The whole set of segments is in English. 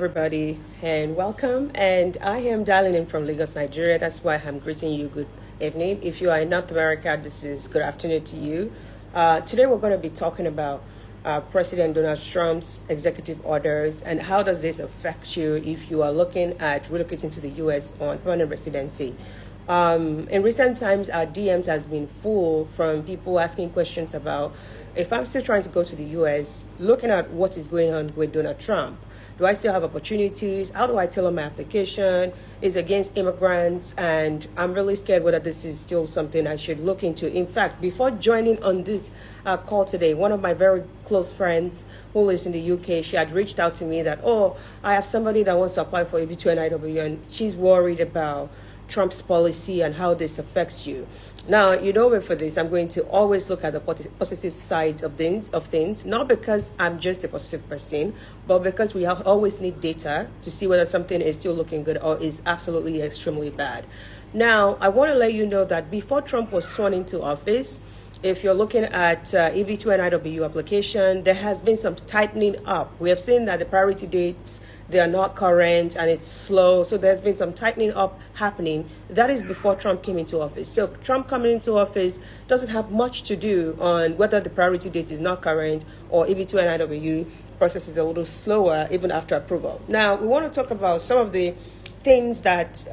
everybody, and welcome. And I am dialing in from Lagos, Nigeria. That's why I'm greeting you good evening. If you are in North America, this is good afternoon to you. Today, we're going to be talking about President Donald Trump's executive orders and how does this affect you if you are looking at relocating to the U.S. on permanent residency. In recent times, our DMs has been full from people asking questions about if I'm still trying to go to the U.S., looking at what is going on with Donald Trump. Do I still have opportunities? How do I tailor my application? Is against immigrants, and I'm really scared whether this is still something I should look into. In fact, before joining on this call today, one of my very close friends who lives in the UK, she had reached out to me that, I have somebody that wants to apply for EB2 NIW, and she's worried about Trump's policy and how this affects you. Now, you know me for this. I'm going to always look at the positive side of things, not because I'm just a positive person, but because we always need data to see whether something is still looking good or is absolutely extremely bad. Now, I want to let you know that before Trump was sworn into office, if you're looking at EB2 NIW application, there has been some tightening up. We have seen that the priority dates, they are not current and it's slow. So there's been some tightening up happening. That is before Trump came into office. So Trump coming into office doesn't have much to do on whether the priority date is not current or EB2 NIW process is a little slower even after approval. Now, we want to talk about some of the things that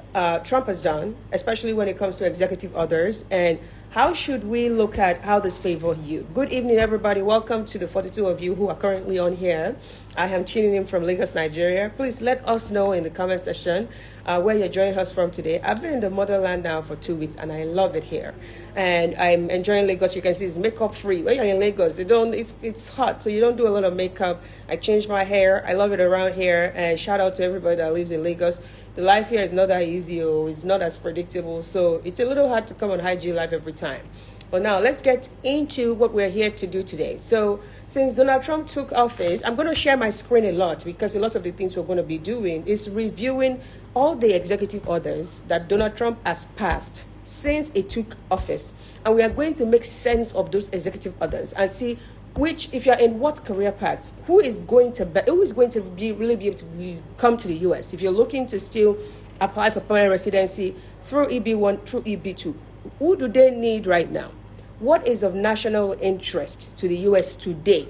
Trump has done, especially when it comes to executive orders, and how should we look at how this favors you? Good evening, everybody. Welcome to the 42 of you who are currently on here. I am tuning in from Lagos, Nigeria. Please let us know in the comment section where you're joining us from today. I've been in the motherland now for 2 weeks, and I love it here. And I'm enjoying Lagos. You can see it's makeup free. When you're in Lagos, it's hot, so you don't do a lot of makeup. I changed my hair. I love it around here. And shout out to everybody that lives in Lagos. The life here is not that easy, or it's not as predictable, so it's a little hard to come on IG Live every time. But now let's get into what we're here to do today. So since Donald Trump took office, I'm going to share my screen a lot because a lot of the things we're going to be doing is reviewing all the executive orders that Donald Trump has passed since he took office. And we are going to make sense of those executive orders and see which, if you're in what career paths, who is going to really be able to come to the U.S. If you're looking to still apply for permanent residency through EB1, through EB2, who do they need right now? What is of national interest to the U.S. today?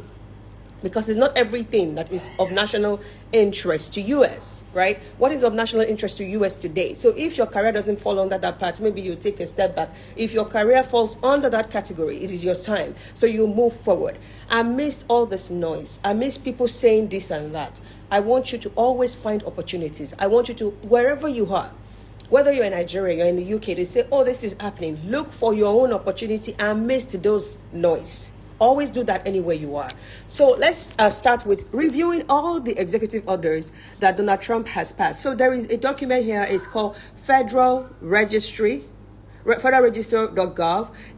Because it's not everything that is of national interest to U.S., right? What is of national interest to U.S. today? So if your career doesn't fall under that part, maybe you take a step back. If your career falls under that category, it is your time. So you move forward. Amidst all this noise, amidst people saying this and that, I want you to always find opportunities. I want you to, wherever you are, whether you're in Nigeria, you're in the UK, they say, this is happening. Look for your own opportunity amidst those noise. Always do that anywhere you are. So let's start with reviewing all the executive orders that Donald Trump has passed. So there is a document here. It's called Federal Register.gov.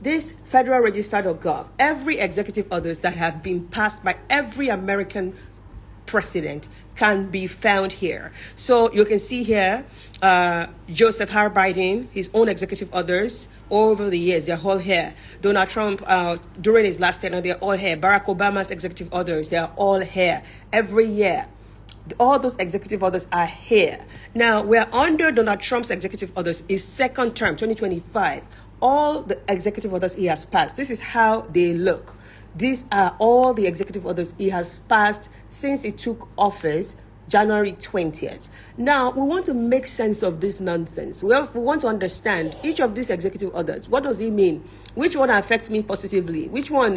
This Federal Register.gov, every executive orders that have been passed by every American president can be found here. So you can see here, Joseph R. Biden, his own executive orders over the years, they're all here. Donald Trump, during his last tenure, they're all here. Barack Obama's executive orders, they're all here. Every year, all those executive orders are here. Now, we're under Donald Trump's executive orders, his second term, 2025. All the executive orders he has passed, this is how they look. These are all the executive orders he has passed since he took office, January 20th. Now, we want to make sense of this nonsense. We want to understand each of these executive orders. What does it mean? Which one affects me positively? Which one,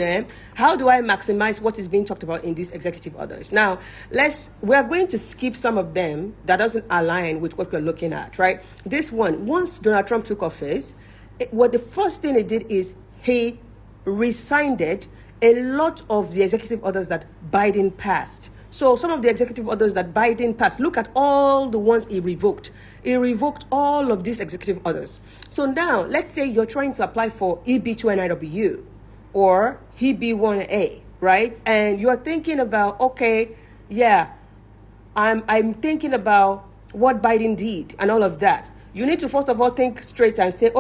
how do I maximize what is being talked about in these executive orders? Now, we are going to skip some of them that doesn't align with what we're looking at, right? This one, once Donald Trump took office, the first thing he did is he resigned a lot of the executive orders that Biden passed. So some of the executive orders that Biden passed, look at all the ones he revoked. He revoked all of these executive orders. So now, let's say you're trying to apply for EB2 NIW or EB1A, right? And you're thinking about, I'm thinking about what Biden did and all of that. You need to first of all think straight and say,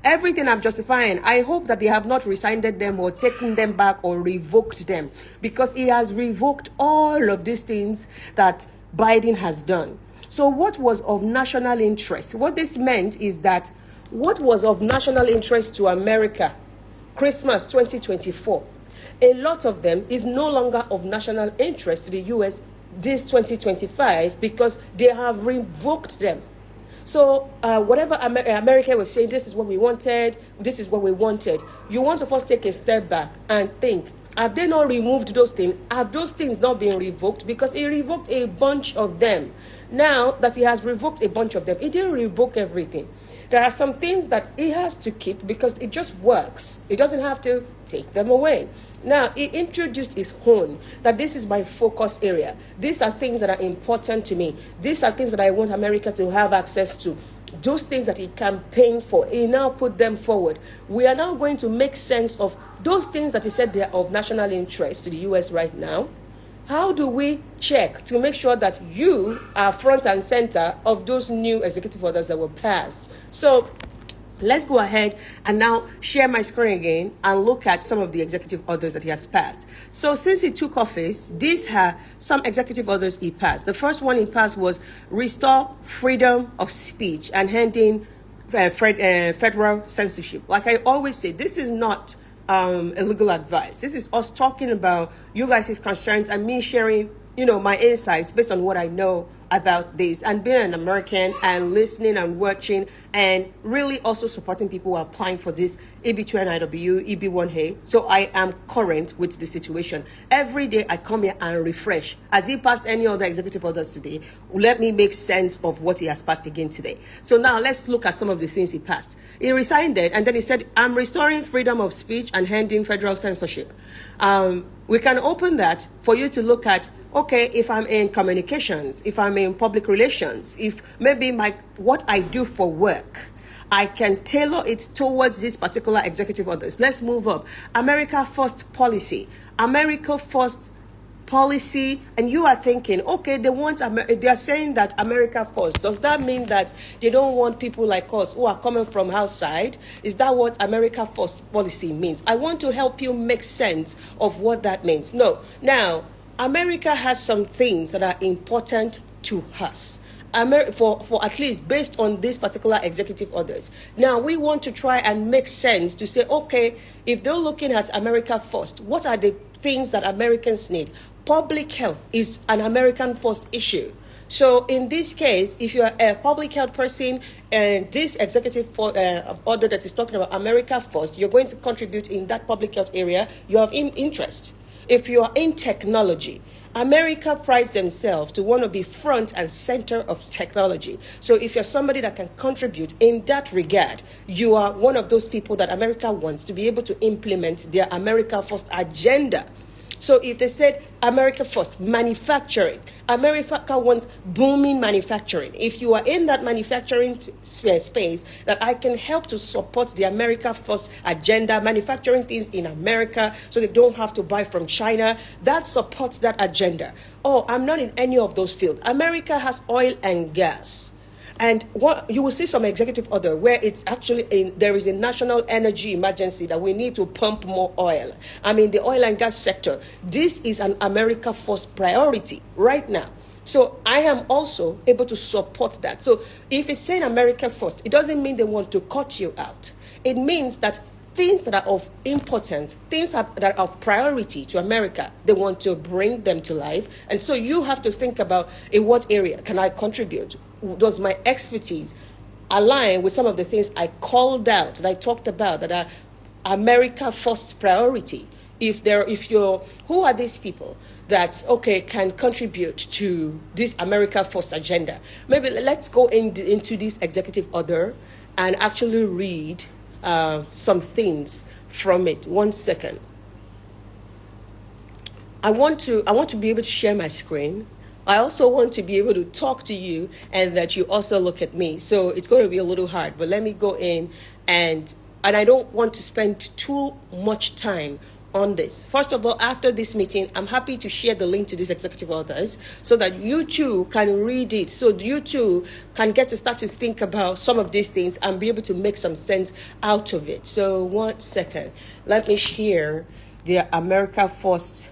everything I'm justifying, I hope that they have not rescinded them or taken them back or revoked them, because he has revoked all of these things that Biden has done. So what was of national interest? What this meant is that what was of national interest to America, Christmas 2024, a lot of them is no longer of national interest to the US this 2025 because they have revoked them. So whatever America was saying, this is what we wanted, this is what we wanted. You want to first take a step back and think, have they not removed those things? Have those things not been revoked? Because he revoked a bunch of them. Now that he has revoked a bunch of them, he didn't revoke everything. There are some things that he has to keep because it just works. He doesn't have to take them away. Now, he introduced his own, that this is my focus area. These are things that are important to me. These are things that I want America to have access to. Those things that he campaigned for, he now put them forward. We are now going to make sense of those things that he said they are of national interest to the US right now. How do we check to make sure that you are front and center of those new executive orders that were passed? So let's go ahead and now share my screen again and look at some of the executive orders that he has passed. So since he took office, these are some executive orders he passed. The first one he passed was restore freedom of speech and ending federal censorship. Like I always say, this is not illegal advice. This is us talking about you guys' concerns and me sharing, my insights based on what I know about this and being an American and listening and watching and really also supporting people who are applying for this EB2 NIW EB1. So I am current with the situation. Every day I come here and refresh. As he passed any other executive orders today, let me make sense of what he has passed again today. So now let's look at some of the things he passed. He resigned it and then he said, I'm restoring freedom of speech and ending federal censorship. We can open that for you to look at, okay, if I'm in communications, if I'm in public relations, if maybe what I do for work, I can tailor it towards this particular executive orders. Let's move up. America First policy. America First policy, and you are thinking, okay, they are saying that America first. Does that mean that they don't want people like us who are coming from outside? Is that what America First policy means? I want to help you make sense of what that means. No. Now, America has some things that are important to us. For at least based on this particular executive orders. Now, we want to try and make sense to say, okay, if they're looking at America first, what are the things that Americans need? Public health is an American first issue. So in this case, if you are a public health person and this executive order that is talking about America first, you're going to contribute in that public health area, you have interest. If you are in technology, America prides themselves to want to be front and center of technology. So if you're somebody that can contribute in that regard, you are one of those people that America wants to be able to implement their America First agenda. So if they said America First, manufacturing, America wants booming manufacturing. If you are in that manufacturing space, that I can help to support the America First agenda, manufacturing things in America so they don't have to buy from China, that supports that agenda. Oh, I'm not in any of those fields. America has oil and gas. And what you will see some executive order where it's actually there is a national energy emergency that we need to pump more oil. I mean, the oil and gas sector. This is an America First priority right now. So I am also able to support that. So if it's saying America First, it doesn't mean they want to cut you out. It means that things that are of importance, things that are of priority to America, they want to bring them to life. And so you have to think about in what area can I contribute? Does my expertise align with some of the things I called out, that I talked about, that are America First priority? Who are these people that, okay, can contribute to this America First agenda? Maybe let's go into this executive order and actually read some things from it. 1 second. I want to be able to share my screen. I also want to be able to talk to you and that you also look at me. So it's going to be a little hard, but let me go in and I don't want to spend too much time on this. First of all, after this meeting, I'm happy to share the link to these executive orders so that you too can read it. So you too can get to start to think about some of these things and be able to make some sense out of it. So 1 second. Let me share the America First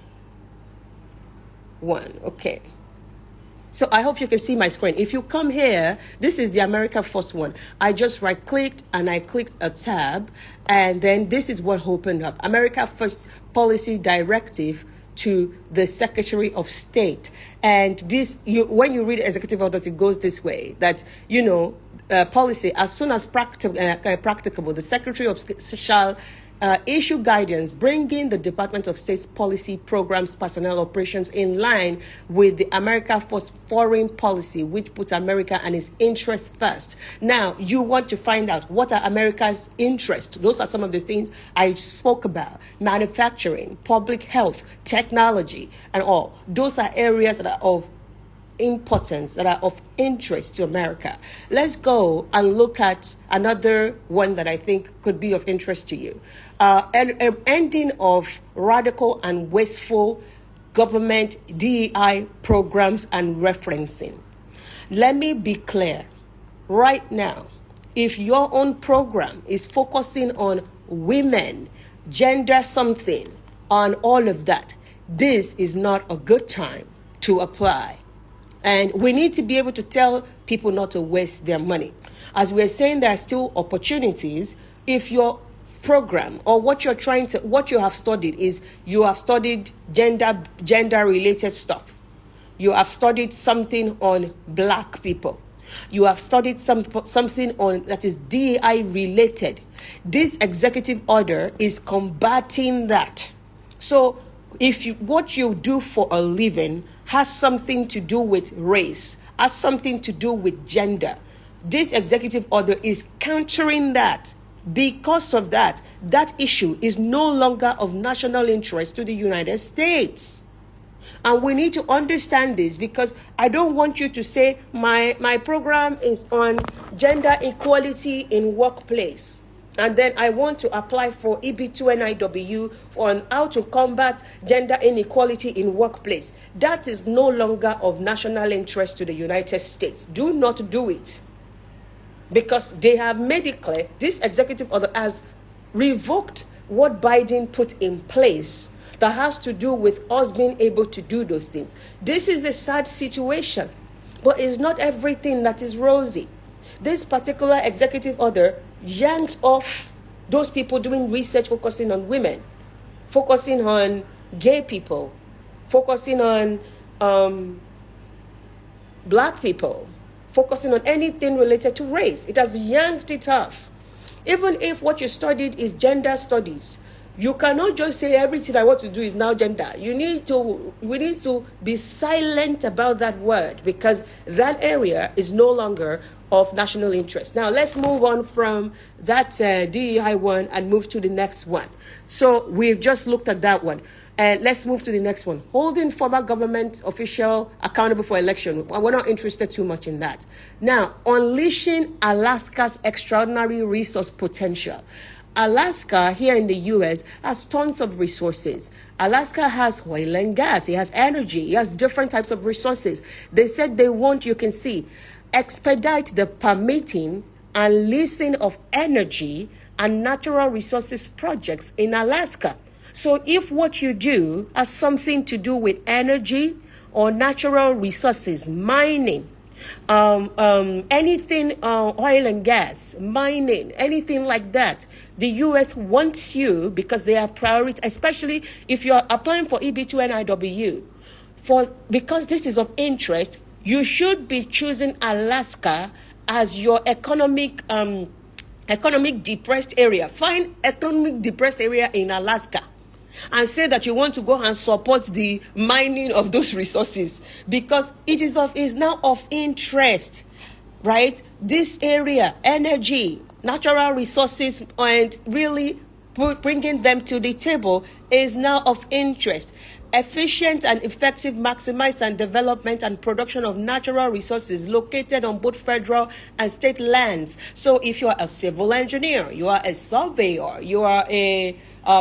one. Okay. So I hope you can see my screen. If you come here, this is the America First one. I just right clicked and I clicked a tab, and then this is what opened up. America First Policy Directive to the Secretary of State. And this, when you read executive orders, it goes this way, that, policy, as soon as practicable, the Secretary of State shall issue guidance bringing the Department of State's policy, programs, personnel, operations in line with the America First foreign policy, which puts America and its interests first. Now, you want to find out what are America's interests. Those are some of the things I spoke about: manufacturing, public health, technology, and all. Those are areas that are of importance, that are of interest to America. Let's go and look at another one that I think could be of interest to you. An ending of radical and wasteful government DEI programs and referencing. Let me be clear right now. If your own program is focusing on women, gender something, on all of that, this is not a good time to apply. And we need to be able to tell people not to waste their money. As we're saying, there are still opportunities. If your program or what you have studied is, you have studied gender related stuff. You have studied something on Black people. You have studied something on that is DEI related. This executive order is combating that. So if what you do for a living has something to do with race, has something to do with gender, this executive order is countering that. Because of that, that issue is no longer of national interest to the United States. And we need to understand this, because I don't want you to say my program is on gender equality in workplace, and then I want to apply for EB2 NIW on how to combat gender inequality in workplace. That is no longer of national interest to the United States. Do not do it. Because they have made it clear, this executive order has revoked what Biden put in place that has to do with us being able to do those things. This is a sad situation, but it's not everything that is rosy. This particular executive order yanked off those people doing research focusing on women, focusing on gay people, focusing on Black people, focusing on anything related to race. It has yanked it off. Even if what you studied is gender studies, you cannot just say everything I want to do is now gender. We need to be silent about that word, because that area is no longer of national interest. Now, let's move on from that DEI one and move to the next one. So we've just looked at that one. Let's move to the next one. Holding former government official accountable for election. We're not interested too much in that. Now, unleashing Alaska's extraordinary resource potential. Alaska here in the U.S. has tons of resources. Alaska has oil and gas. It has energy. It has different types of resources. They said they want, you can see, expedite the permitting and leasing of energy and natural resources projects in Alaska. So if what you do has something to do with energy or natural resources, mining, anything, oil and gas, mining, anything like that, the U.S. wants you, because they are priority, especially if you are applying for EB2 NIW, because this is of interest, you should be choosing Alaska as your economic depressed area. Find economic depressed area in Alaska and say that you want to go and support the mining of those resources, because it is now of interest, right? This area, energy, natural resources, and really bringing them to the table is now of interest. Efficient and effective maximize and development and production of natural resources located on both federal and state lands. So if you are a civil engineer, you are a surveyor, you are a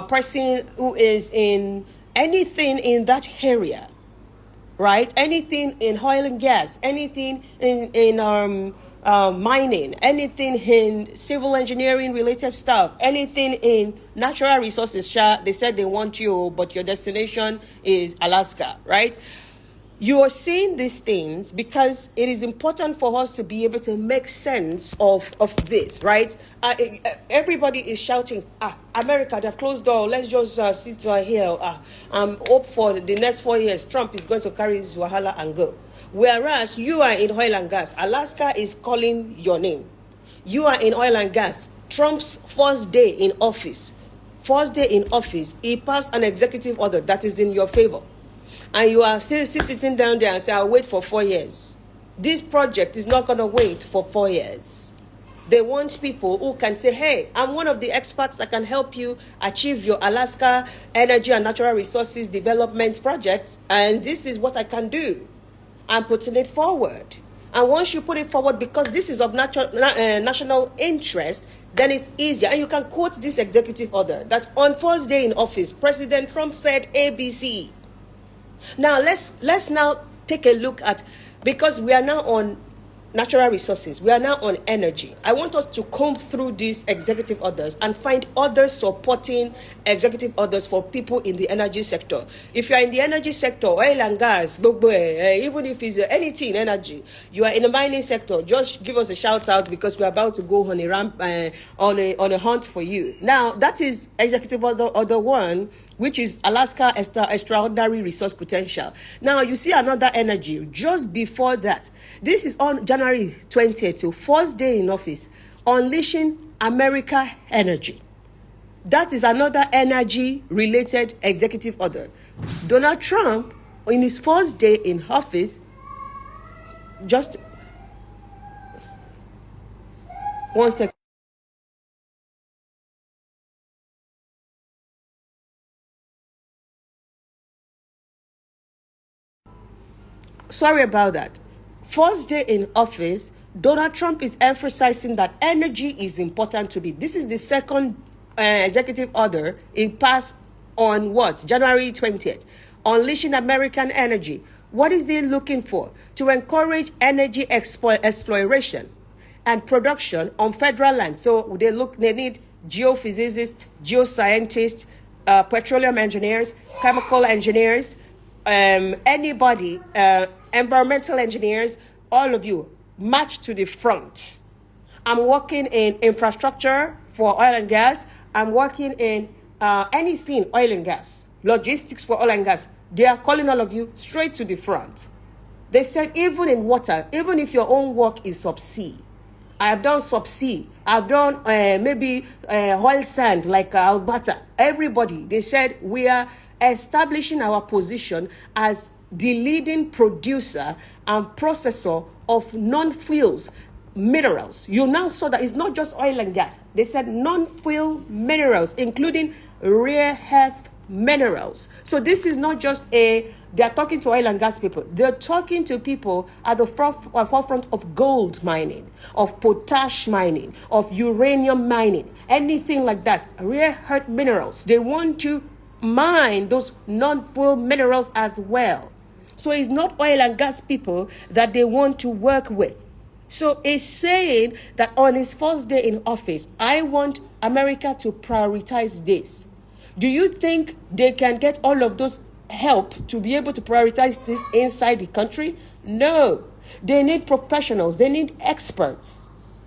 person who is in anything in that area, right? Anything in oil and gas, anything in mining, anything in civil engineering related stuff, anything in natural resources. They said they want you, but your destination is Alaska, right? You are seeing these things because it is important for us to be able to make sense of this, right? Everybody is shouting, America, they've closed door. Let's just sit here. Hope for the next 4 years, Trump is going to carry his wahala and go. Whereas you are in oil and gas. Alaska is calling your name. You are in oil and gas. Trump's first day in office, he passed an executive order that is in your favor. And you are still sitting down there and say, I'll wait for 4 years. This project is not going to wait for 4 years. They want people who can say, hey, I'm one of the experts that can help you achieve your Alaska Energy and Natural Resources Development project. And this is what I can do. I'm putting it forward. And once you put it forward, because this is of national interest, then it's easier. And you can quote this executive order that on first day in office, President Trump said ABC. Now, let's now take a look at, because we are now on natural resources, we are now on energy. I want us to comb through these executive orders and find other supporting executive orders for people in the energy sector. If you are in the energy sector, oil and gas, even if it's anything energy, you are in the mining sector, just give us a shout out because we're about to go on a hunt for you. Now, that is executive order 1, which is Alaska Extraordinary Resource Potential. Now, you see another energy just before that. This is on January 20th, so first day in office, Unleashing America Energy. That is another energy-related executive order. Donald Trump, in his first day in office, just 1 second. Sorry about that. First day in office, Donald Trump is emphasizing that energy is important to be. This is the second executive order he passed on what? January 20th. Unleashing American energy. What is he looking for? To encourage energy exploration and production on federal land. So they need geophysicists, geoscientists, petroleum engineers, chemical engineers, anybody, environmental engineers, all of you, march to the front. I'm working in infrastructure for oil and gas. I'm working in anything oil and gas, logistics for oil and gas. They are calling all of you straight to the front. They said even in water, even if your own work is subsea. I have done subsea. I've done maybe oil sand like Alberta. Everybody, they said we are establishing our position as the leading producer and processor of non-fuels minerals. You now saw that it's not just oil and gas. They said non-fuel minerals, including rare earth minerals. So this is not just they're talking to oil and gas people. They're talking to people at the forefront of gold mining, of potash mining, of uranium mining, anything like that. Rare earth minerals. They want to mine those non-fuel minerals as well. So it's not oil and gas people that they want to work with. So it's saying that on his first day in office, I want America to prioritize this. Do you think they can get all of those help to be able to prioritize this inside the country? No. They need professionals. They need experts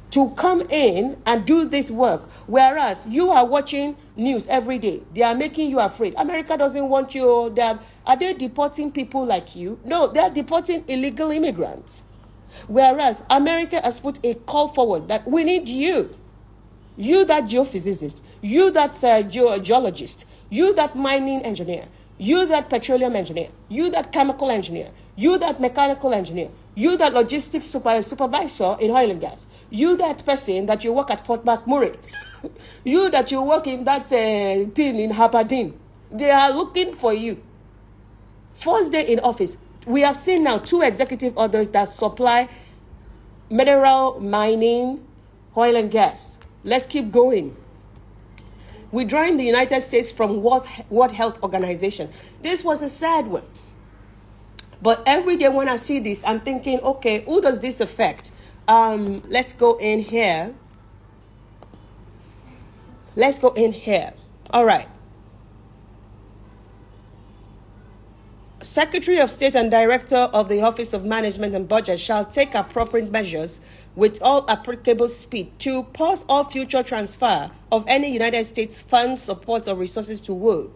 to come in and do this work. Whereas you are watching news every day. They are making you afraid. America doesn't want you. Are they deporting people like you? No, they are deporting illegal immigrants. Whereas America has put a call forward that we need you. You that geophysicist, you that geologist, you that mining engineer, you that petroleum engineer, you that chemical engineer, you that mechanical engineer, you that logistics supervisor in oil and gas, you that person that you work at Fort McMurray, you that you work in that thing in Haberdine. They are looking for you. First day in office, we have seen now 2 executive orders that supply mineral mining, oil and gas. Let's keep going. Withdrawing the United States from World Health Organization. This was a sad one. But every day when I see this, I'm thinking, okay, who does this affect? Let's go in here. Let's go in here. All right. Secretary of State and Director of the Office of Management and Budget shall take appropriate measures with all applicable speed to pause all future transfer of any United States funds, support, or resources to WU,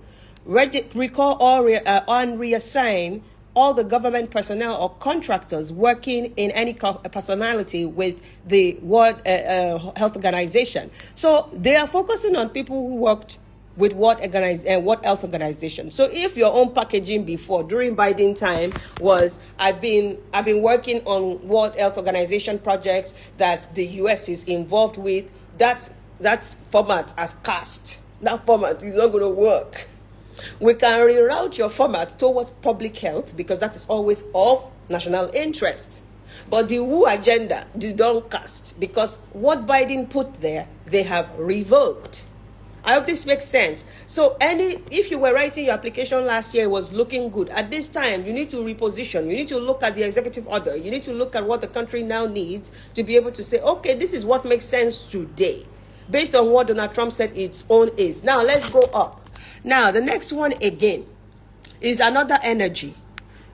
recall or reassign all the government personnel or contractors working in any personality with the World Health Organization. So they are focusing on people who worked with what health organization. So if your own packaging before during Biden time was I've been working on World Health Organization projects that the US is involved with, that format has cast. That format is not going to work. We can reroute your format towards public health because that is always of national interest. But the WHO agenda, they don't cast because what Biden put there, they have revoked. I hope this makes sense. So if you were writing your application last year, it was looking good. At this time, you need to reposition. You need to look at the executive order. You need to look at what the country now needs to be able to say, okay, this is what makes sense today, based on what Donald Trump said its own is. Now, let's go up. Now, the next one again is another energy.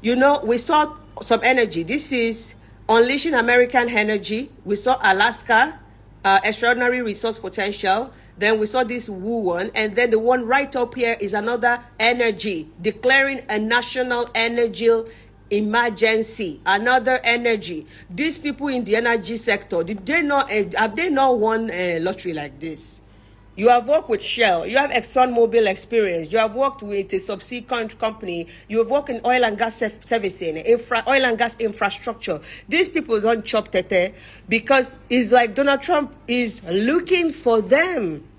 You know, we saw some energy. This is Unleashing American Energy. We saw Alaska, Extraordinary Resource Potential. Then we saw this WU one, and then the one right up here is another energy, declaring a national energy emergency, another energy. These people in the energy sector, have they not won a lottery like this? You have worked with Shell, you have ExxonMobil experience, you have worked with a subsea company, you have worked in oil and gas servicing, oil and gas infrastructure. These people don't chop tete because it's like Donald Trump is looking for them.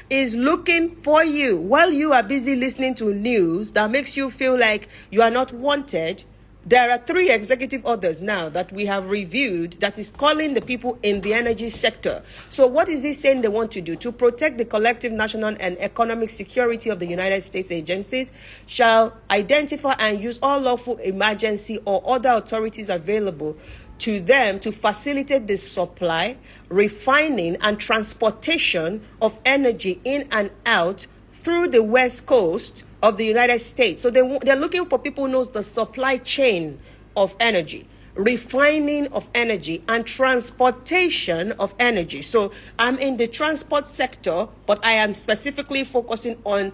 Is looking for you while you are busy listening to news that makes you feel like you are not wanted. There are 3 executive orders now that we have reviewed that is calling the people in the energy sector. So what is he saying they want to do? To protect the collective national and economic security of the United States agencies shall identify and use all lawful emergency or other authorities available to them to facilitate the supply, refining, and transportation of energy in and out through the west coast of the United States. So they're looking for people who knows the supply chain of energy, refining of energy, and transportation of energy. So I'm in the transport sector, but I am specifically focusing on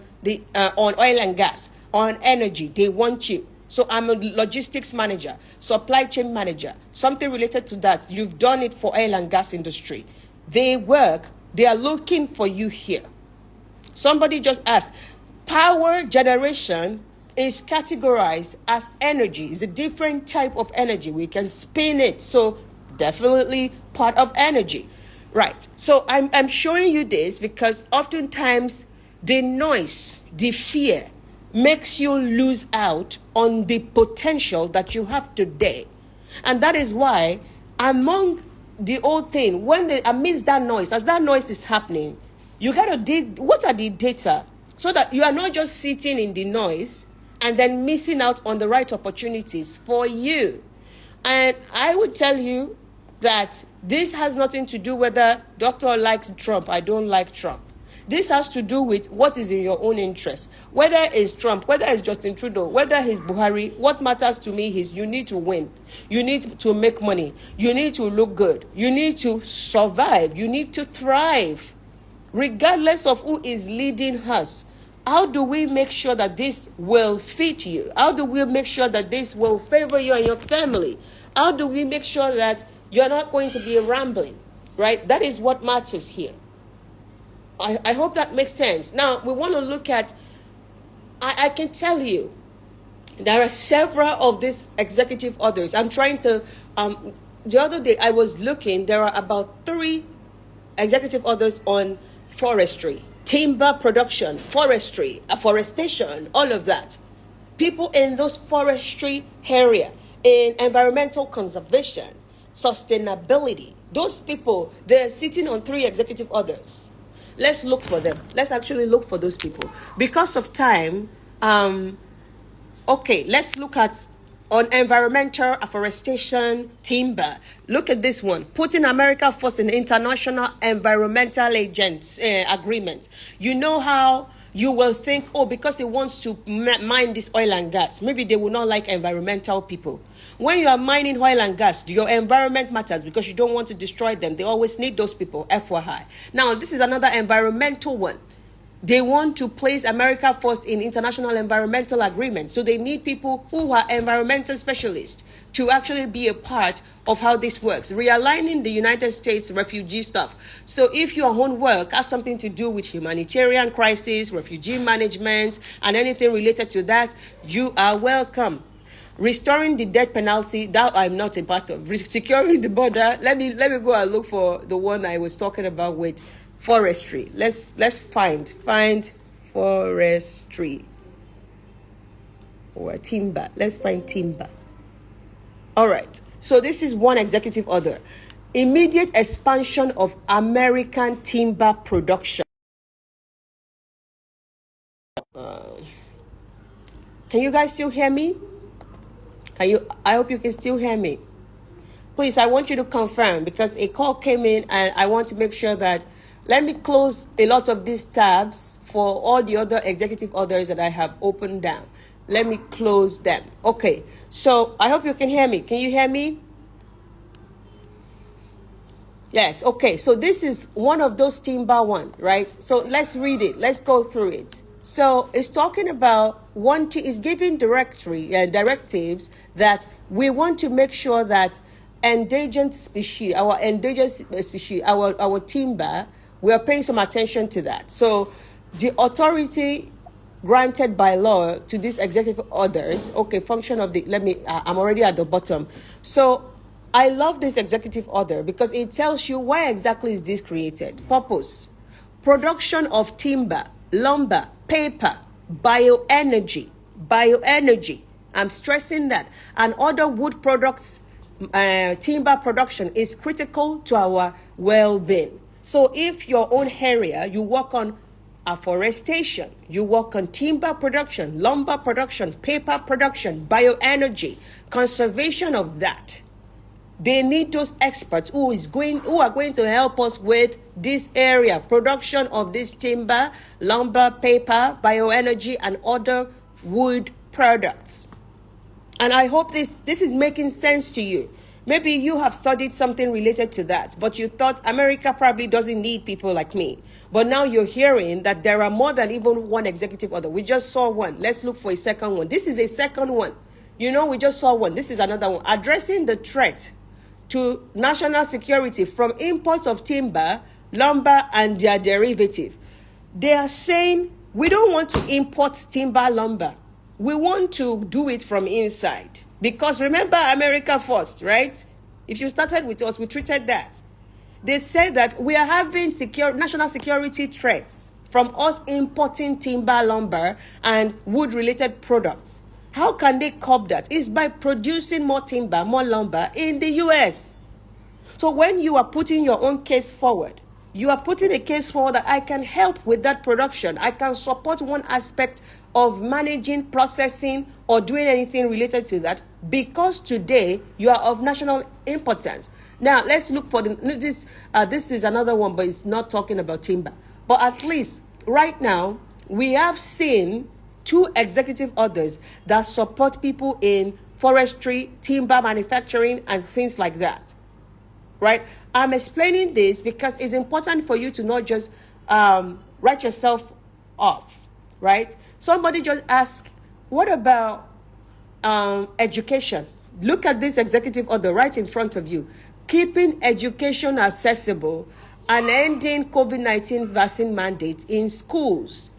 on oil and gas, on energy. They want you. So I'm a logistics manager, supply chain manager, something related to that. You've done it for oil and gas industry. They are looking for you here. Somebody just asked, power generation is categorized as energy. It's a different type of energy. We can spin it. So definitely part of energy. Right. So I'm showing you this because oftentimes the noise, the fear, makes you lose out on the potential that you have today. And that is why among the old thing, amidst that noise, as that noise is happening, you got to dig, what are the data? So that you are not just sitting in the noise and then missing out on the right opportunities for you. And I would tell you that this has nothing to do whether Dr. likes Trump, I don't like Trump. This has to do with what is in your own interest. Whether it's Trump, whether it's Justin Trudeau, whether it's Buhari, what matters to me is you need to win. You need to make money. You need to look good. You need to survive. You need to thrive. Regardless of who is leading us, how do we make sure that this will fit you? How do we make sure that this will favor you and your family? How do we make sure that you're not going to be rambling, right? That is what matters here. I hope that makes sense. Now, we want to look at, I can tell you, there are several of these executive orders. I'm trying to, the other day I was looking, there are about 3 executive orders on forestry, timber production, forestry, afforestation, all of that. People in those forestry area, in environmental conservation, sustainability, those people, they're sitting on 3 executive orders. Let's look for them. Let's actually look for those people. Because of time, okay, let's look at on environmental afforestation, timber. Look at this one. Putting America first in international environmental agents agreement. You know how you will think, oh, because they want to mine this oil and gas, maybe they will not like environmental people. When you are mining oil and gas, your environment matters because you don't want to destroy them. They always need those people, FYI. Now, this is another environmental one. They want to place America first in international environmental agreement. So they need people who are environmental specialists to actually be a part of how this works. Realigning the United States refugee stuff. So if your own work has something to do with humanitarian crisis, refugee management, and anything related to that, you are welcome. Restoring the death penalty, that I'm not a part of. Securing the border, let me go and look for the one I was talking about with forestry. Let's find forestry or timber. Let's find timber. All right. So this is one executive order. Immediate expansion of American timber production. Can you guys still hear me? I hope you can still hear me. Please, I want you to confirm because a call came in and I want to make sure that. Let me close a lot of these tabs for all the other executive orders that I have opened down. Let me close them. Okay, so I hope you can hear me. Can you hear me? Yes, okay. So this is one of those timber one, right? So let's read it. Let's go through it. So it's talking about it's giving directives that we want to make sure that endangered species, our timber, we are paying some attention to that. So the authority granted by law to these executive orders, okay, function of the, I'm already at the bottom. So I love this executive order because it tells you why exactly is this created. Purpose, production of timber, lumber, paper, bioenergy, I'm stressing that, and other wood products, timber production is critical to our well-being. So if your own area, you work on afforestation, you work on timber production, lumber production, paper production, bioenergy, conservation of that, they need those experts who are going to help us with this area, production of this timber, lumber, paper, bioenergy, and other wood products. And I hope this is making sense to you. Maybe you have studied something related to that, but you thought America probably doesn't need people like me. But now you're hearing that there are more than even one executive order. We just saw one. Let's look for a second one. This is a second one. We just saw one. This is another one. Addressing the threat to national security from imports of timber, lumber, and their derivative. They are saying we don't want to import timber, lumber. We want to do it from inside. Because remember, America first, right? If you started with us, we treated that. They said that we are having national security threats from us importing timber, lumber, and wood-related products. How can they curb that? It's by producing more timber, more lumber in the U.S. So when you are putting your own case forward, you are putting a case forward that I can help with that production. I can support one aspect of managing, processing, or doing anything related to that because today you are of national importance. Now, let's look for this. This is another one, but it's not talking about timber. But at least right now, we have seen 2 executive orders that support people in forestry, timber manufacturing, and things like that. Right? I'm explaining this because it's important for you to not just write yourself off. Right? Somebody just asked, what about education? Look at this executive order right in front of you. Keeping education accessible and ending COVID-19 vaccine mandates in schools.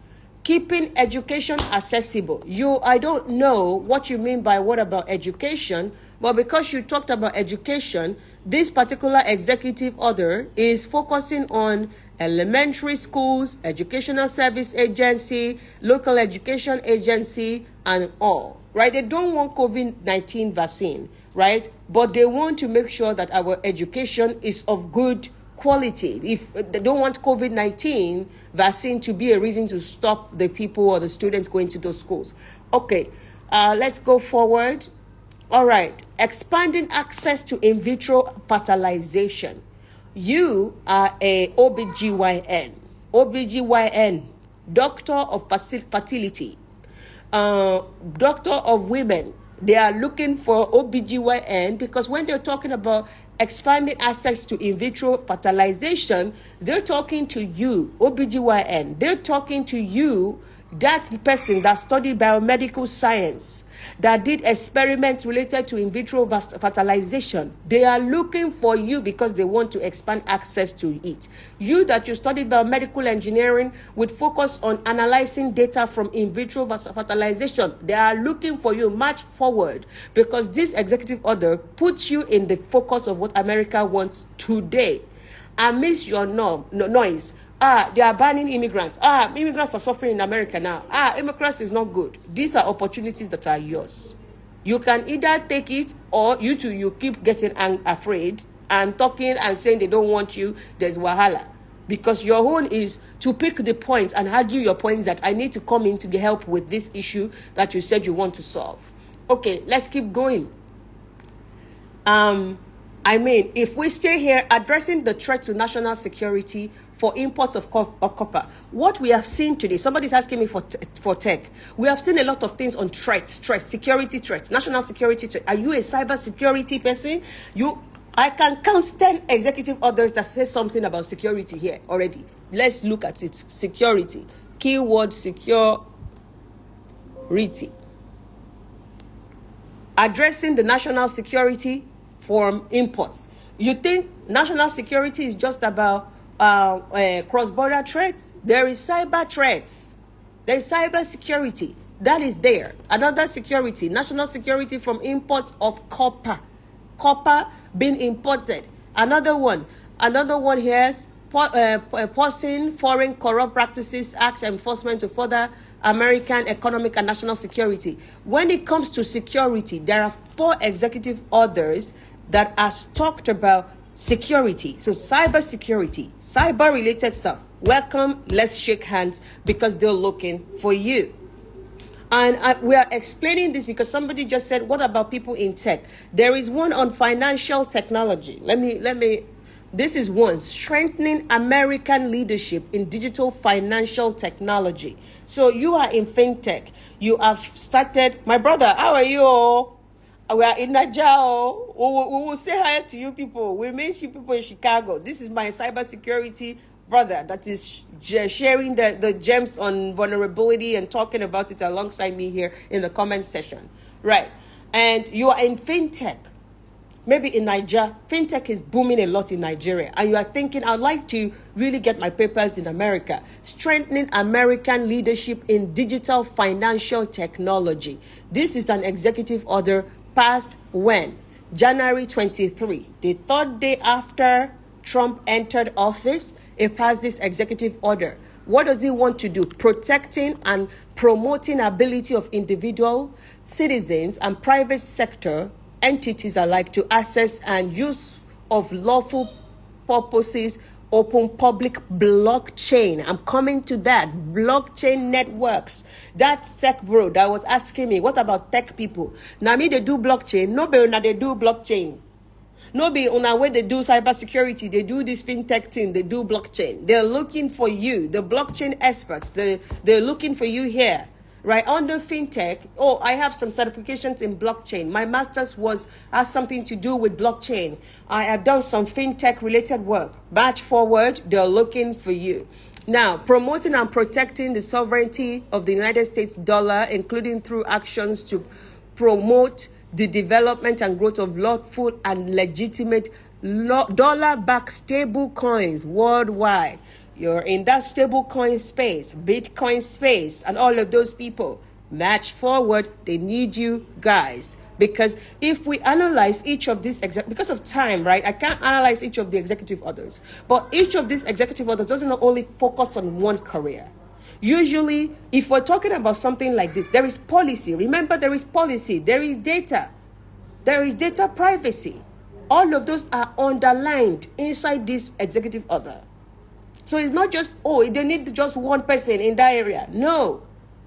Keeping education accessible. I don't know what you mean by what about education, but because you talked about education, this particular executive order is focusing on elementary schools, educational service agency, local education agency, and all, right? They don't want COVID-19 vaccine, right? But they want to make sure that our education is of good quality. If they don't want COVID-19 vaccine to be a reason to stop the people or the students going to those schools. Okay, let's go forward. All right, expanding access to in vitro fertilization. You are a OBGYN. OBGYN, doctor of fertility, doctor of women. They are looking for OBGYN because when they're talking about expanding access to in vitro fertilization, they're talking to you, OBGYN. They're talking to you, that person that studied biomedical science, that did experiments related to in vitro fertilization. They are looking for you because they want to expand access to it. You that you studied biomedical engineering with focus on analyzing data from in vitro fertilization, they are looking for you. March forward, because this executive order puts you in the focus of what America wants today. Amidst your noise, they are banning immigrants. Immigrants are suffering in America now. Immigrants is not good. These are opportunities that are yours. You can either take it, or you keep getting afraid and talking and saying they don't want you. There's wahala. Because your own is to pick the points and argue your points that I need to come in to help with this issue that you said you want to solve. Okay, let's keep going. If we stay here addressing the threat to national security for imports of copper, what we have seen today, somebody's asking me for tech. We have seen a lot of things on threats, security threats, national security threats. Are you a cyber security person? I can count 10 executive orders that say something about security here already. Let's look at it. Security. Keyword security. Addressing the national security from imports. You think national security is just about cross-border threats? There is cyber threats. There is cyber security. That is there. Another security, national security from imports of copper. Copper being imported. Another one here is Pausing Foreign Corrupt Practices Act enforcement to further American economic and national security. When it comes to security, there are 4 executive orders that are talked about security. So cyber security, cyber related stuff. Welcome, let's shake hands because they're looking for you. And we are explaining this because somebody just said, what about people in tech? There is one on financial technology. This is one, strengthening American leadership in digital financial technology. So you are in fintech. You have started, my brother, how are you? We are in Nigeria. We will say hi to you people. We miss you people in Chicago. This is my cybersecurity brother that is sharing the gems on vulnerability and talking about it alongside me here in the comment section. Right. And you are in fintech. Maybe in Nigeria, fintech is booming a lot in Nigeria. And you are thinking, I'd like to really get my papers in America. Strengthening American leadership in digital financial technology. This is an executive order passed when? January 23. The 3rd day after Trump entered office, it passed this executive order. What does it want to do? Protecting and promoting ability of individual, citizens, and private sector entities alike to access and use of lawful purposes open public blockchain. I'm coming to that. Blockchain networks. That tech bro that was asking me, what about tech people? Now me they do blockchain. No be una they do blockchain. No be una where they do cybersecurity. They do this fintech thing. They do blockchain. They're looking for you, the blockchain experts. They're looking for you here. Right, under fintech, I have some certifications in blockchain. My master's has something to do with blockchain. I have done some fintech related work. Batch forward, they're looking for you. Now, promoting and protecting the sovereignty of the United States dollar, including through actions to promote the development and growth of lawful and legitimate dollar-backed stable coins worldwide. You're in that stable coin space, Bitcoin space, and all of those people. Match forward, they need you guys. Because if we analyze each of these, because of time, right? I can't analyze each of the executive orders. But each of these executive orders doesn't only focus on one career. Usually, if we're talking about something like this, there is policy. Remember, there is policy. There is data. There is data privacy. All of those are underlined inside this executive order. So it's not just, they need just one person in that area. No.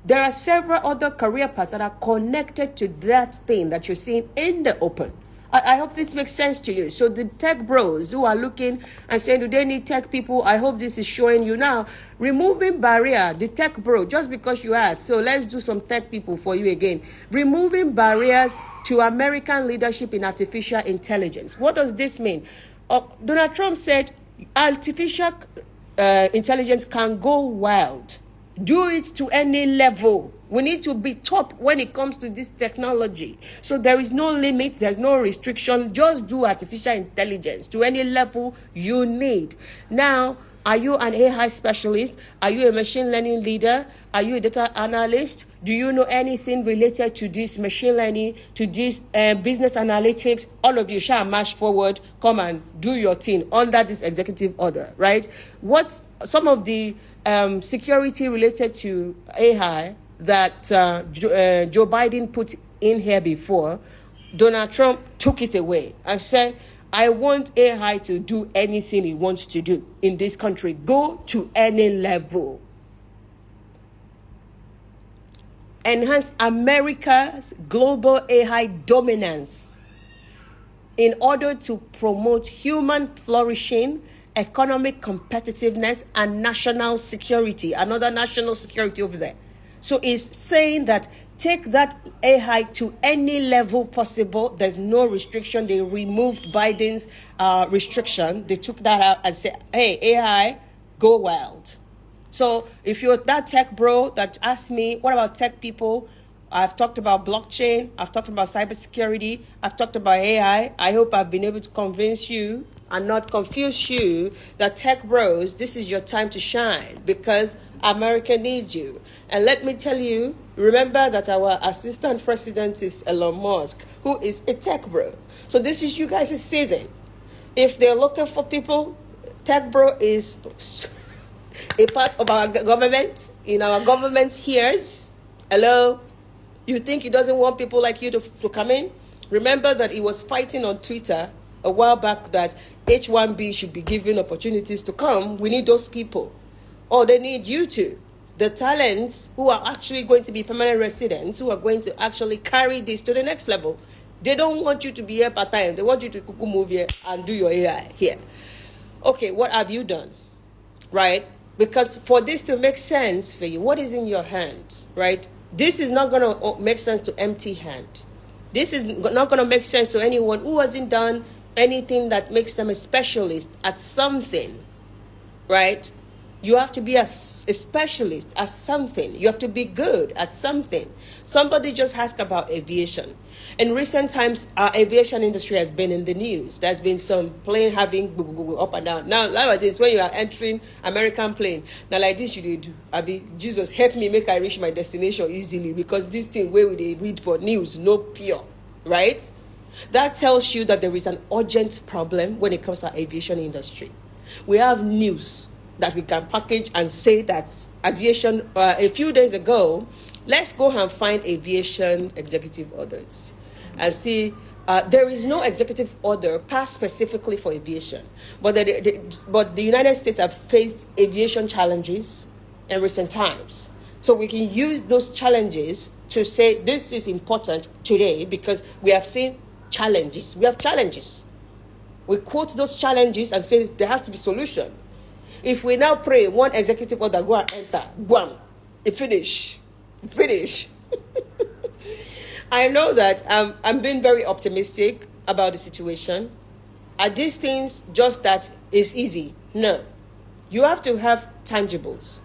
There are several other career paths that are connected to that thing that you're seeing in the open. I hope this makes sense to you. So the tech bros who are looking and saying, do they need tech people? I hope this is showing you now. Removing barrier, the tech bro, just because you asked. So let's do some tech people for you again. Removing barriers to American leadership in artificial intelligence. What does this mean? Donald Trump said artificial intelligence can go wild. Do it to any level. We need to be top when it comes to this technology. So there is no limit, there's no restriction. Just do artificial intelligence to any level you need. Now, are you an AI specialist? Are you a machine learning leader? Are you a data analyst? Do you know anything related to this machine learning, to this business analytics? All of you shall march forward, come and do your thing under this executive order, right? What some of the security related to AI that Joe Biden put in here before, Donald Trump took it away and said, I want AI to do anything it wants to do in this country. Go to any level. Enhance America's global AI dominance in order to promote human flourishing, economic competitiveness, and national security. Another national security over there. So it's saying that take that AI to any level possible. There's no restriction. They removed Biden's restriction. They took that out and said, hey, AI, go wild. So if you're that tech bro that asked me, what about tech people? I've talked about blockchain. I've talked about cybersecurity. I've talked about AI. I hope I've been able to convince you and not confuse you that tech bros, this is your time to shine because America needs you. And let me tell you, remember that our assistant president is Elon Musk, who is a tech bro. So this is you guys' season. If they're looking for people, tech bro is a part of our government, in our government's ears. Hello? You think he doesn't want people like you to come in? Remember that he was fighting on Twitter a while back that H1B should be given opportunities to come. We need those people. Or they need you to. The talents who are actually going to be permanent residents, who are going to actually carry this to the next level. They don't want you to be here part-time. They want you to move here and do your AI here. Okay, what have you done? Right? Because for this to make sense for you, what is in your hands? Right? This is not going to make sense to empty hand. This is not going to make sense to anyone who hasn't done anything that makes them a specialist at something, right? You have to be a specialist at something. You have to be good at something. Somebody just asked about aviation. In recent times, our aviation industry has been in the news. There's been some plane having up and down. Now, like this, when you are entering American plane, now like this you do. Jesus, help me make I reach my destination easily because this thing where they read for news, no pure, right? That tells you that there is an urgent problem when it comes to our aviation industry. We have news that we can package and say that aviation, a few days ago, let's go and find aviation executive orders and see, there is no executive order passed specifically for aviation, but the United States have faced aviation challenges in recent times. So we can use those challenges to say this is important today because we have seen challenges. We have challenges. We quote those challenges and say there has to be solution. If we now pray one executive order, go and enter, guam, finish. I know that I'm being very optimistic about the situation. Are these things just that is easy? No. You have to have tangibles.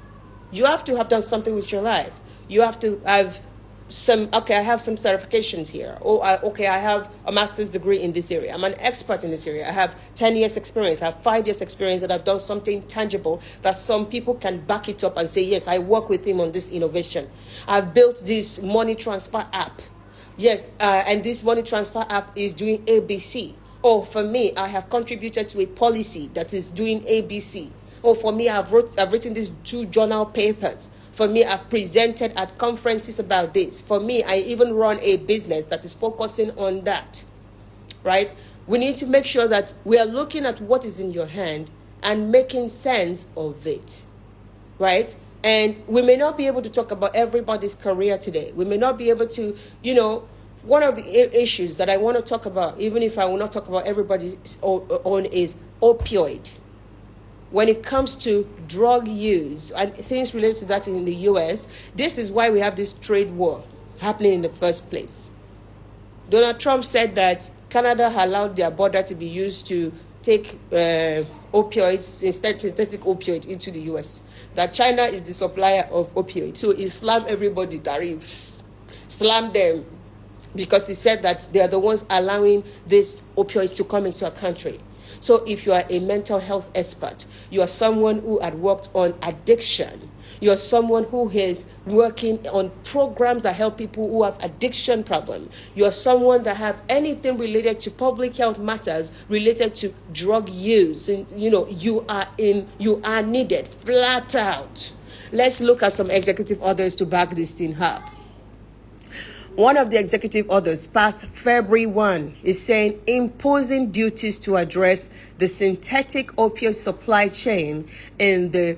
You have to have done something with your life. You have to have I have some certifications here. I have a master's degree in this area. I'm an expert in this area. I have 10 years experience. I have 5 years experience that I've done something tangible that some people can back it up and say, yes, I work with him on this innovation. I've built this money transfer app. Yes, and this money transfer app is doing ABC. Oh, for me, I have contributed to a policy that is doing ABC. Oh, for me, I've written these 2 journal papers. For me, I've presented at conferences about this. For me, I even run a business that is focusing on that, right? We need to make sure that we are looking at what is in your hand and making sense of it, right? And we may not be able to talk about everybody's career today. We may not be able to, one of the issues that I want to talk about, even if I will not talk about everybody's own, is opioid. When it comes to drug use and things related to that in the US, this is why we have this trade war happening in the first place. Donald Trump said that Canada allowed their border to be used to take opioids, synthetic opioid, into the US. That China is the supplier of opioids. So he slammed everybody tariffs. Slammed them because he said that they are the ones allowing these opioids to come into our country. So if you are a mental health expert, you are someone who had worked on addiction, you're someone who is working on programs that help people who have addiction problem, you're someone that have anything related to public health matters related to drug use, and you are needed flat out. Let's look at some executive orders to back this thing up. One of the executive orders passed February 1 is saying imposing duties to address the synthetic opioid supply chain in the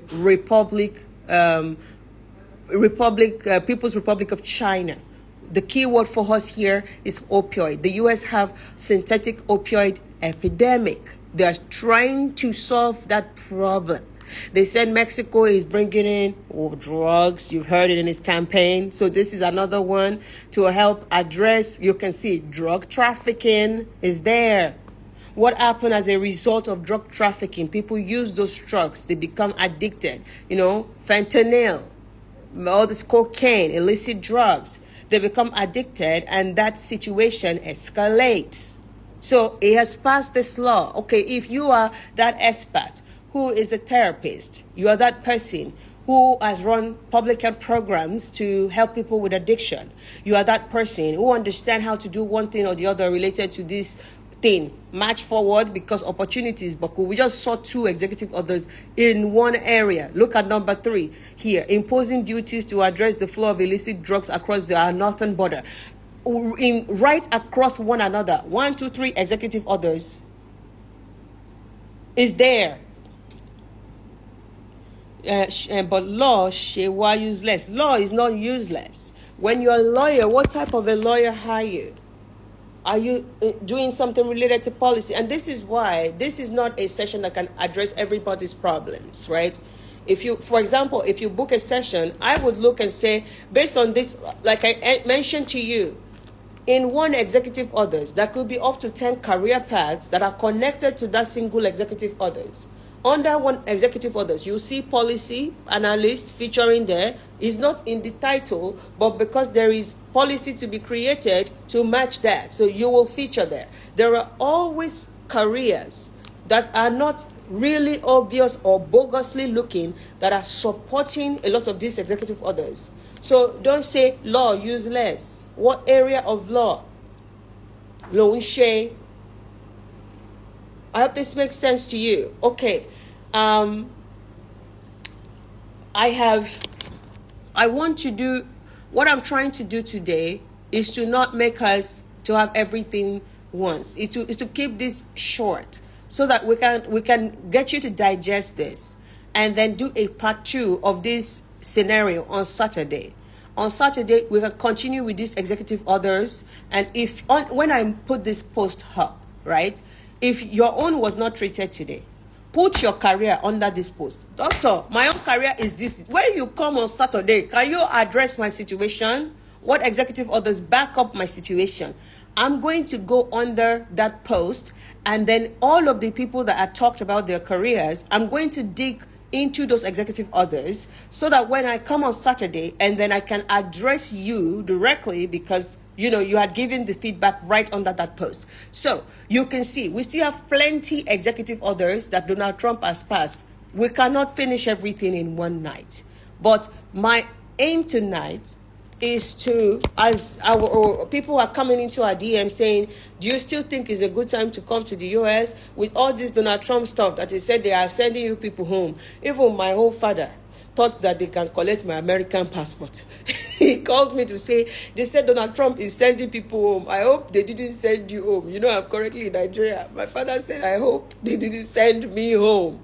People's Republic of China. The key word for us here is opioid. The US have synthetic opioid epidemic. They are trying to solve that problem. They said Mexico is bringing in drugs. You've heard it in his campaign. So this is another one to help address. You can see drug trafficking is there. What happened as a result of drug trafficking? People use those drugs. They become addicted. Fentanyl, all this cocaine, illicit drugs. They become addicted and that situation escalates. So he has passed this law. Okay, if you are that expert who is a therapist, you are that person who has run public health programs to help people with addiction, you are that person who understands how to do one thing or the other related to this thing, march forward, because opportunities, Baku. We just saw 2 executive orders in one area. Look at number 3 here, imposing duties to address the flow of illicit drugs across our northern border. Right across one another, 1, 2, 3 executive orders is there. But law, why useless? Law is not useless. When you're a lawyer, what type of a lawyer are you? Are you doing something related to policy? And this is why this is not a session that can address everybody's problems, right? For example, if you book a session, I would look and say, based on this, like I mentioned to you, in one executive orders, there could be up to 10 career paths that are connected to that single executive orders. Under one executive orders, you see policy analyst featuring there. Is not in the title, but because there is policy to be created to match that. So you will feature there. There are always careers that are not really obvious or bogusly looking that are supporting a lot of these executive orders. So don't say law useless. What area of law? I hope this makes sense to you. Okay. What I'm trying to do today is to not make us to have everything once. Is to keep this short so that we can get you to digest this and then do a part 2 of this scenario on Saturday. On Saturday, we can continue with these executive orders. And when I put this post up, right, if your own was not treated today, put your career under this post. Doctor, my own career is this. When you come on Saturday, can you address my situation? What executive orders back up my situation? I'm going to go under that post, and then all of the people that I talked about their careers, I'm going to dig into those executive orders so that when I come on Saturday and then I can address you directly because you had given the feedback right under that post. So you can see we still have plenty executive orders that Donald Trump has passed. We cannot finish everything in one night. But my aim tonight is to, as our people are coming into our DM saying, do you still think it's a good time to come to the US with all this Donald Trump stuff that he said they are sending you people home? Even my own father thought that they can collect my American passport. He called me to say, they said Donald Trump is sending people home. I hope they didn't send you home. I'm currently in Nigeria. My father said, I hope they didn't send me home.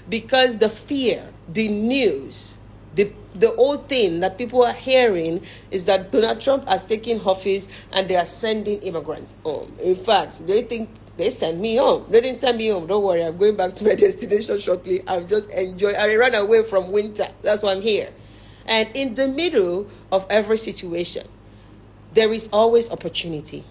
Because the fear, the news, The old thing that people are hearing is that Donald Trump has taken office and they are sending immigrants home. In fact, they think they sent me home. They didn't send me home. Don't worry, I'm going back to my destination shortly. I'm just enjoying. I ran away from winter. That's why I'm here. And in the middle of every situation, there is always opportunity.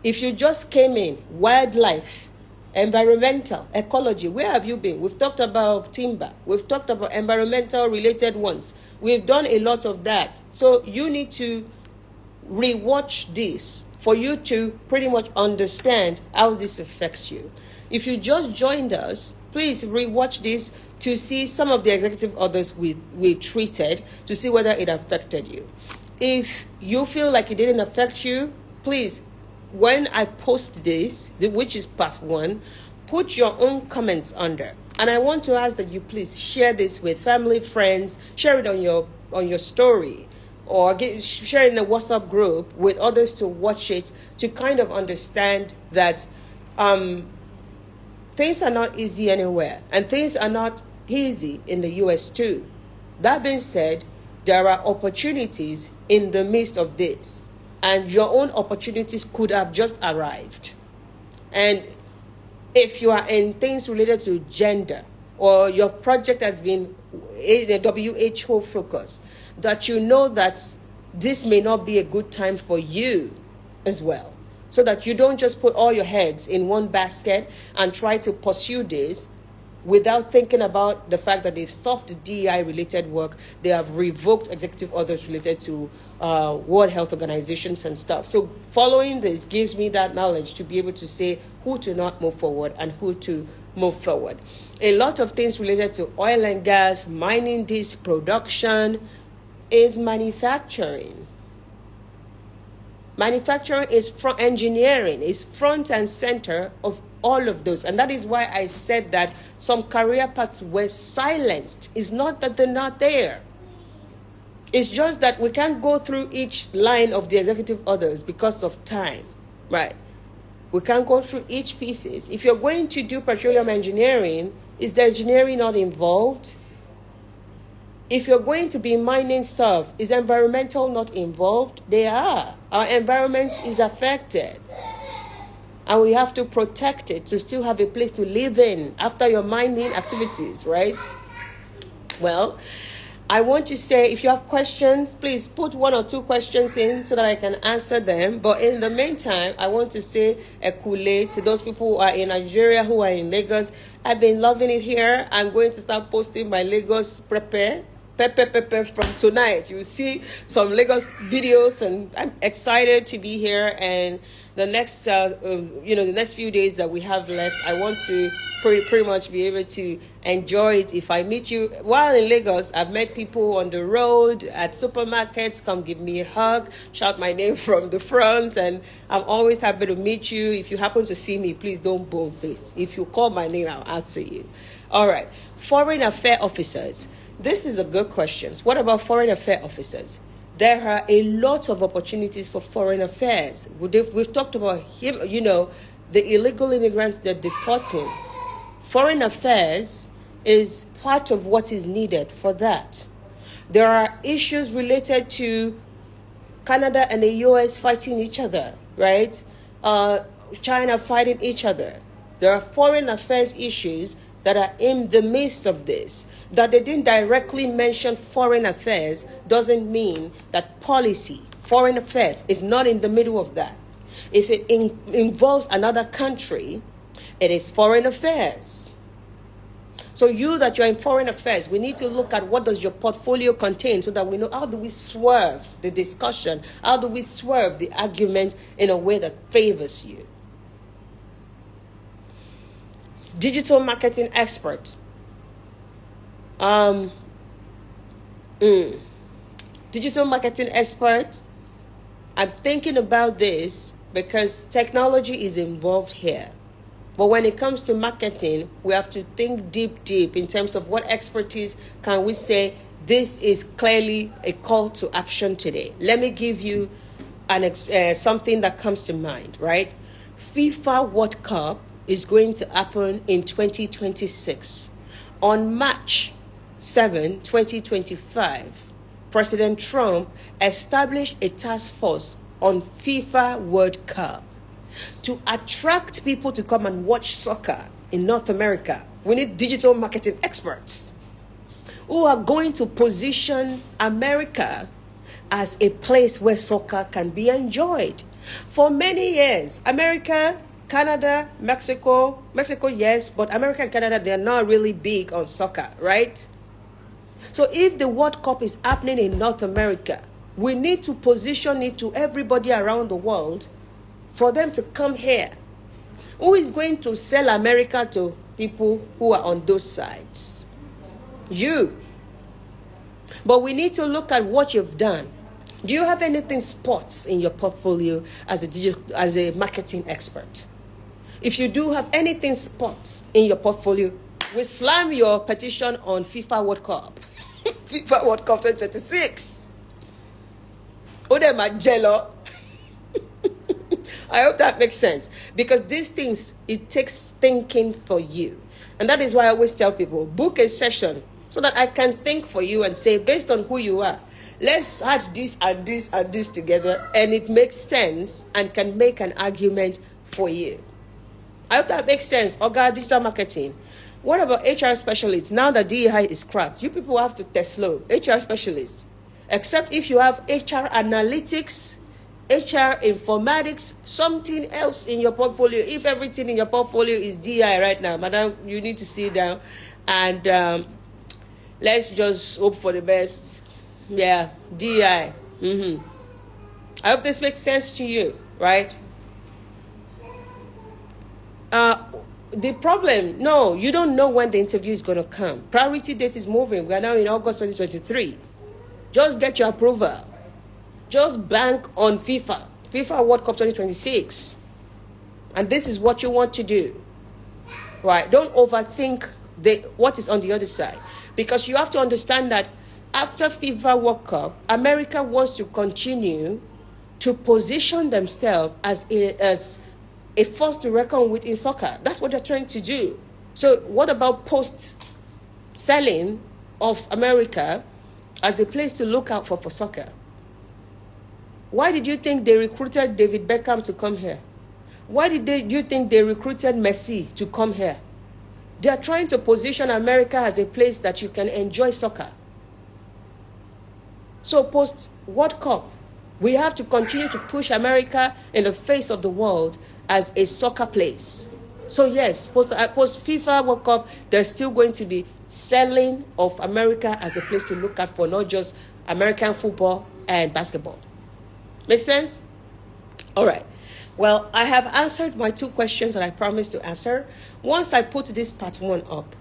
If you just came in, wildlife, environmental, ecology, where have you been? We've talked about timber. We've talked about environmental related ones. We've done a lot of that. So you need to rewatch this for you to pretty much understand how this affects you. If you just joined us, please rewatch this to see some of the executive orders we treated, to see whether it affected you. If you feel like it didn't affect you, please, when I post this, which is part 1, put your own comments under. And I want to ask that you please share this with family, friends, share it on your story, or share it in a WhatsApp group with others to watch it, to kind of understand that things are not easy anywhere, and things are not easy in the US too. That being said, there are opportunities in the midst of this, and your own opportunities could have just arrived. And if you are in things related to gender, or your project has been in a WHO focus, that you know that this may not be a good time for you as well, so that you don't just put all your eggs in one basket and try to pursue this without thinking about the fact that they've stopped the DEI-related work. They have revoked executive orders related to World Health Organizations and stuff. So following this gives me that knowledge to be able to say who to not move forward and who to move forward. A lot of things related to oil and gas, mining, this production is manufacturing. Manufacturing is engineering, is front and center of all of those. And that is why I said that some career paths were silenced. It's not that they're not there. It's just that we can't go through each line of the executive orders because of time, right? We can't go through each pieces. If you're going to do petroleum engineering, is the engineering not involved? If you're going to be mining stuff, is environmental not involved? They are. Our environment is affected. And we have to protect it to still have a place to live in after your mining activities, right? Well, I want to say, if you have questions, please put 1 or 2 questions in so that I can answer them. But in the meantime, I want to say a kule to those people who are in Nigeria, who are in Lagos. I've been loving it here. I'm going to start posting my Lagos Pepe from tonight. You see some Lagos videos, and I'm excited to be here. And the next, the next few days that we have left, I want to pretty much be able to enjoy it. If I meet you while in Lagos, I've met people on the road, at supermarkets, come give me a hug, shout my name from the front, and I'm always happy to meet you. If you happen to see me, please don't bone face. If you call my name, I'll answer you. All right, foreign affairs officers. This is a good question. What about foreign affairs officers? There are a lot of opportunities for foreign affairs. We've talked about him, the illegal immigrants they're deporting. Foreign affairs is part of what is needed for that. There are issues related to Canada and the US fighting each other, right? China fighting each other. There are foreign affairs issues that are in the midst of this. That they didn't directly mention foreign affairs doesn't mean that policy, foreign affairs, is not in the middle of that. If it involves another country, it is foreign affairs. So you that you're in foreign affairs, we need to look at what does your portfolio contain so that we know how do we swerve the discussion, how do we swerve the argument in a way that favors you. Digital marketing expert. Digital marketing expert. I'm thinking about this because technology is involved here. But when it comes to marketing, we have to think deep in terms of what expertise can we say this is clearly a call to action today. Let me give you something that comes to mind, right? FIFA World Cup is going to happen in 2026 on March 7, 2025, President Trump established a task force on FIFA World Cup to attract people to come and watch soccer in North America. We need digital marketing experts who are going to position America as a place where soccer can be enjoyed. For many years, America, Canada, Mexico, yes, but America and Canada, they're not really big on soccer, right? So if the World Cup is happening in North America, we need to position it to everybody around the world for them to come here. Who is going to sell America to people who are on those sides? You. But we need to look at what you've done. Do you have anything sports in your portfolio as a marketing expert? If you do have anything sports in your portfolio, we slam your petition on FIFA World Cup. FIFA World Cup 2026. Ode Magelo. I hope that makes sense. Because these things, it takes thinking for you. And that is why I always tell people, book a session so that I can think for you and say, based on who you are, let's add this and this and this together, and it makes sense and can make an argument for you. I hope that makes sense. Oga, digital marketing. What about HR specialists? Now that DEI is scrapped, you people have to test slow. HR specialists. Except if you have HR analytics, HR informatics, something else in your portfolio. If everything in your portfolio is DEI right now, madam, you need to sit down and let's just hope for the best. Yeah, DEI. I hope this makes sense to you, right? The problem, no, you don't know when the interview is going to come. Priority date is moving. We are now in August 2023. Just get your approval. Just bank on FIFA World Cup 2026. And this is what you want to do. Right? Don't overthink what is on the other side. Because you have to understand that after FIFA World Cup, America wants to continue to position themselves as a force to reckon with in soccer. That's what they're trying to do. So what about post-selling of America as a place to look out for soccer? Why did you think they recruited David Beckham to come here? Why did you think they recruited Messi to come here? They are trying to position America as a place that you can enjoy soccer. So post-World Cup, we have to continue to push America in the face of the world as a soccer place. So yes, post FIFA World Cup, there's still going to be selling of America as a place to look at for not just American football and basketball. Make sense? All right. Well, I have answered my 2 questions that I promised to answer. Once I put this part 1 up,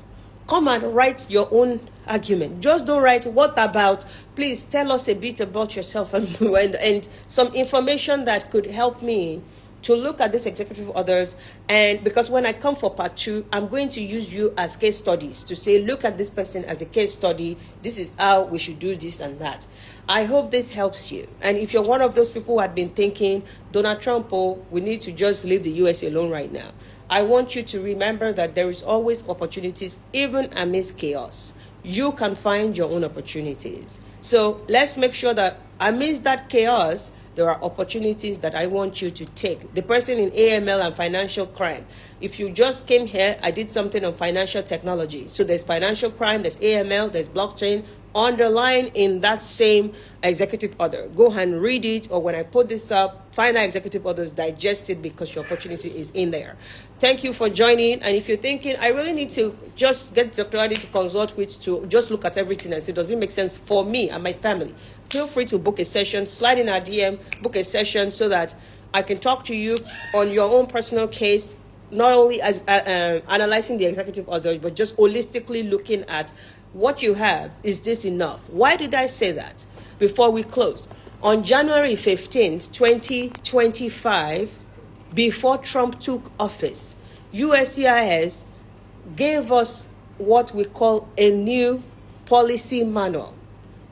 come and write your own argument. Just don't write, what about? Please tell us a bit about yourself and some information that could help me to look at this executive orders. And because when I come for part 2, I'm going to use you as case studies to say, look at this person as a case study. This is how we should do this and that. I hope this helps you. And if you're one of those people who had been thinking, Donald Trump, we need to just leave the US alone right now, I want you to remember that there is always opportunities, even amidst chaos. You can find your own opportunities. So let's make sure that amidst that chaos, there are opportunities that I want you to take. The person in AML and financial crime. If you just came here, I did something on financial technology. So there's financial crime, there's AML, there's blockchain, underlined in that same executive order. Go and read it, or when I put this up, find our executive orders, digest it, because your opportunity is in there. Thank you for joining. And if you're thinking, I really need to just get Dr. Adi to consult with, to just look at everything and say, does it make sense for me and my family? Feel free to book a session, slide in our DM, book a session so that I can talk to you on your own personal case, not only as analyzing the executive order, but just holistically looking at what you have. Is this enough? Why did I say that? Before we close, on January 15th, 2025, before Trump took office, USCIS gave us what we call a new policy manual.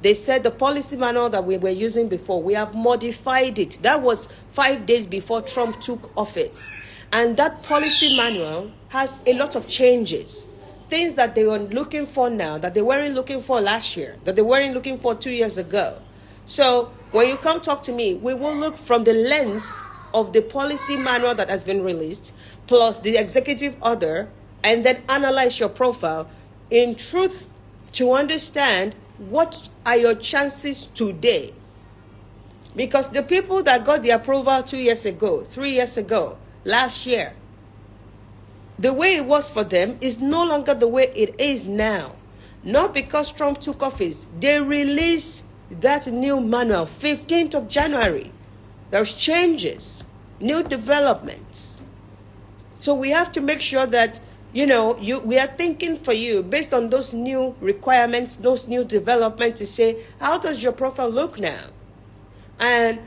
They said the policy manual that we were using before, we have modified it. That was 5 days before Trump took office. And that policy manual has a lot of changes. things that they were looking for now, that they weren't looking for last year, that they weren't looking for 2 years ago. So when you come talk to me, we will look from the lens of the policy manual that has been released, plus the executive order, and then analyze your profile in truth to understand what are your chances today. Because the people that got the approval 2 years ago, 3 years ago, last year, the way it was for them is no longer the way it is now. Not because Trump took office. They released that new manual 15th of January. There's changes, new developments. So we have to make sure that, we are thinking for you based on those new requirements, those new developments to say, how does your profile look now? And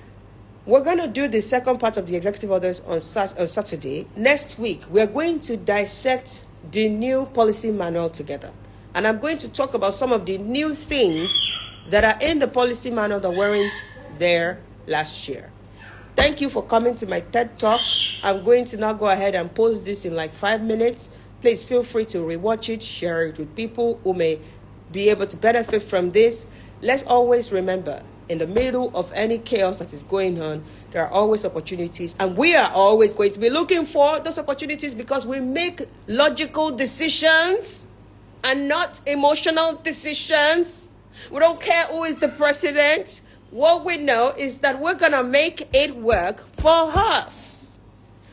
we're going to do the second part of the executive orders on Saturday. Next week, we're going to dissect the new policy manual together. And I'm going to talk about some of the new things that are in the policy manual that weren't there last year. Thank you for coming to my TED Talk. I'm going to now go ahead and post this in like 5 minutes. Please feel free to rewatch it, share it with people who may be able to benefit from this. Let's always remember, in the middle of any chaos that is going on, there are always opportunities, and we are always going to be looking for those opportunities because we make logical decisions and not emotional decisions. We don't care who is the president. What we know is that we're going to make it work for us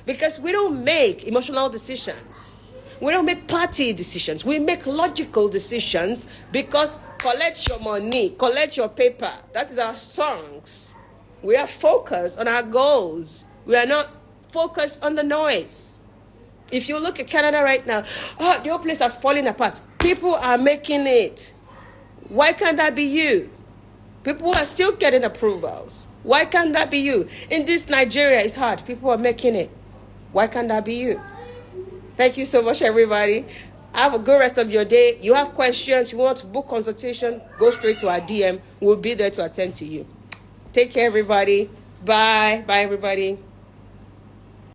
because we don't make emotional decisions. We don't make party decisions. We make logical decisions because collect your money, collect your paper. That is our songs. We are focused on our goals. We are not focused on the noise. If you look at Canada right now, the whole place is falling apart. People are making it. Why can't that be you? People are still getting approvals. Why can't that be you? In this Nigeria, it's hard. People are making it. Why can't that be you? Thank you so much, everybody. Have a good rest of your day. You have questions, you want to book consultation, go straight to our DM. We'll be there to attend to you. Take care, everybody. Bye. Bye, everybody.